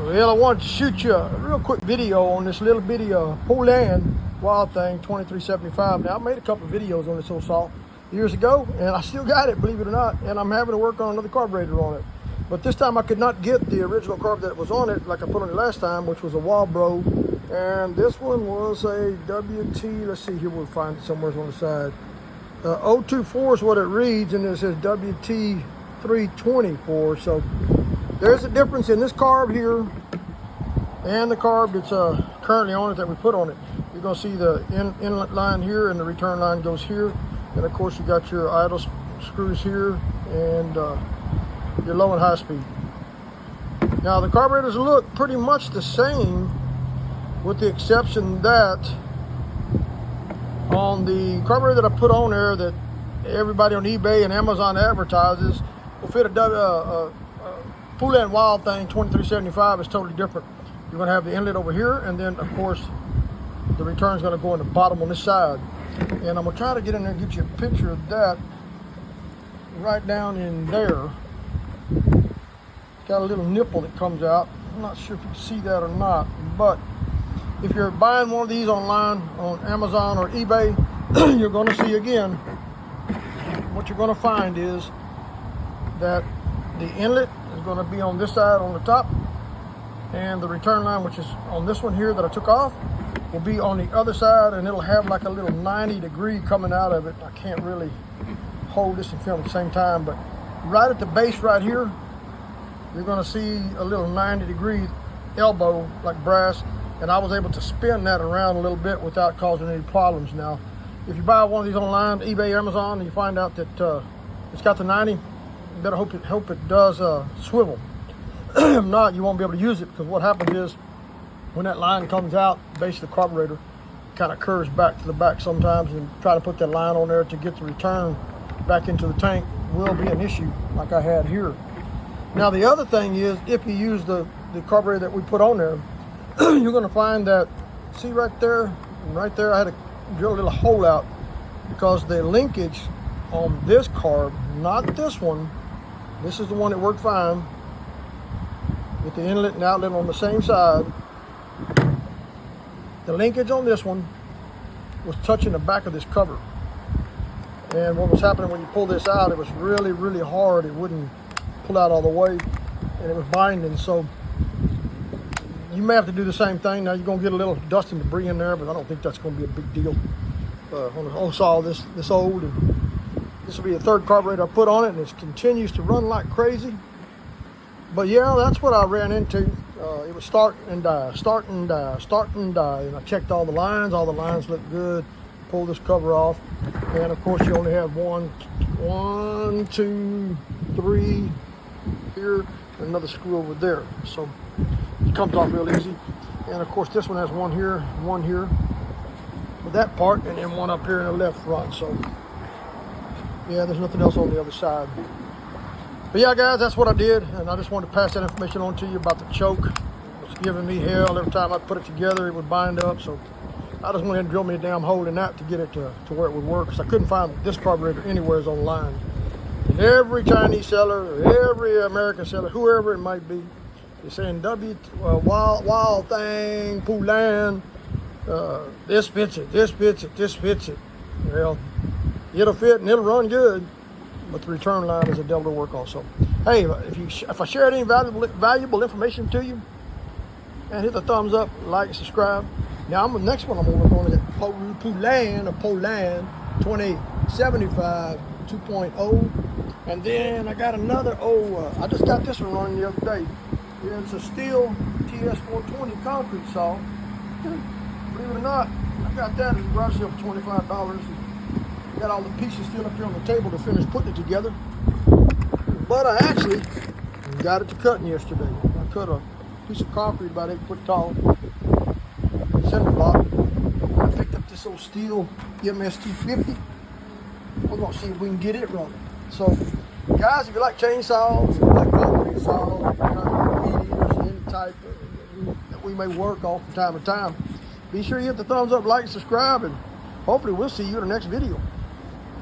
Well, I wanted to shoot you a real quick video on this little bitty Poulan Wild Thing 2375. Now, I made a couple of videos on this old saw years ago, and I still got it, believe it or not, and I'm having to work on another carburetor on it. But this time I could not get the original carb that was on it like I put on it last time, which was a Walbro, and this one was a WT, let's see here, we'll find it somewhere on the side. 024 is what it reads, and it says WT-324, so there's a difference in this carb here and the carb that's currently on it that we put on it. You're going to see the inlet line here and the return line goes here. And of course you got your idle screws here and your low and high speed. Now the carburetors look pretty much the same, with the exception that on the carburetor that I put on there that everybody on eBay and Amazon advertises will fit a Poulan Wild Thing 2375 is totally different. You're going to have the inlet over here, and then of course the return is going to go in the bottom on this side. And I'm going to try to get in there and get you a picture of that right down in there. Got a little nipple that comes out. I'm not sure if you can see that or not, but if you're buying one of these online on Amazon or eBay, you're going to see again, what you're going to find is that the inlet is going to be on this side on the top, and the return line, which is on this one here that I took off, will be on the other side, and it'll have like a little 90-degree coming out of it. I can't really hold this and film at the same time, but right at the base right here, you're going to see a little 90-degree elbow like brass, and I was able to spin that around a little bit without causing any problems. Now, if you buy one of these online, eBay, Amazon, and you find out that it's got the 90, you better hope it does swivel. If not, you won't be able to use it, because what happens is when that line comes out, the base of the carburetor kind of curves back to the back sometimes, and try to put that line on there to get the return back into the tank will be an issue like I had here. Now the other thing is, if you use the carburetor that we put on there, you're going to find that, see right there, and right there, I had to drill a little hole out, because the linkage on this carb, not this one, this is the one that worked fine, with the inlet and outlet on the same side. The linkage on this one was touching the back of this cover. And what was happening when you pull this out, it was really, really hard. It wouldn't pull out all the way, and it was binding. So you may have to do the same thing. Now you're going to get a little dust and debris in there, but I don't think that's going to be a big deal. On the whole saw this old, and this will be the third carburetor I put on it, and it continues to run like crazy. But yeah, that's what I ran into. It was start and die, start and die, start and die. And I checked all the lines looked good. Pull this cover off, and of course you only have one, two, three here, and another screw over there. So it comes off real easy. And of course this one has one here with that part, and then one up here in the left front. So yeah, there's nothing else on the other side. But yeah, guys, that's what I did, and I just wanted to pass that information on to you about the choke. It was giving me hell every time I put it together. It would bind up, so I just went ahead and drilled me a damn hole in that to get it to where it would work, because I couldn't find this carburetor anywhere online. And every Chinese seller, every American seller, whoever it might be, is saying Wild Thing, Poulan, this fits it, this fits it, this fits it. Well, it'll fit and it'll run good, but the return line is a devil to work on. So, hey, if I shared any valuable information to you, and hit the thumbs up, like, subscribe. Now, the next one I'm going to work on is Poulan 2075 2.0, and then I got another I just got this one running the other day. It's a steel TS420 concrete saw. Believe it or not, I got that at the garage sale for $25. Got all the pieces still up here on the table to finish putting it together. But I actually got it to cutting yesterday. I cut a piece of concrete about 8 foot tall, center block. I picked up this old steel MST50. We're gonna see if we can get it running. So, guys, if you like chainsaws, if you like concrete saws, if you like mediums, any type that we may work on from time to time, be sure you hit the thumbs up, like, subscribe, and hopefully we'll see you in the next video.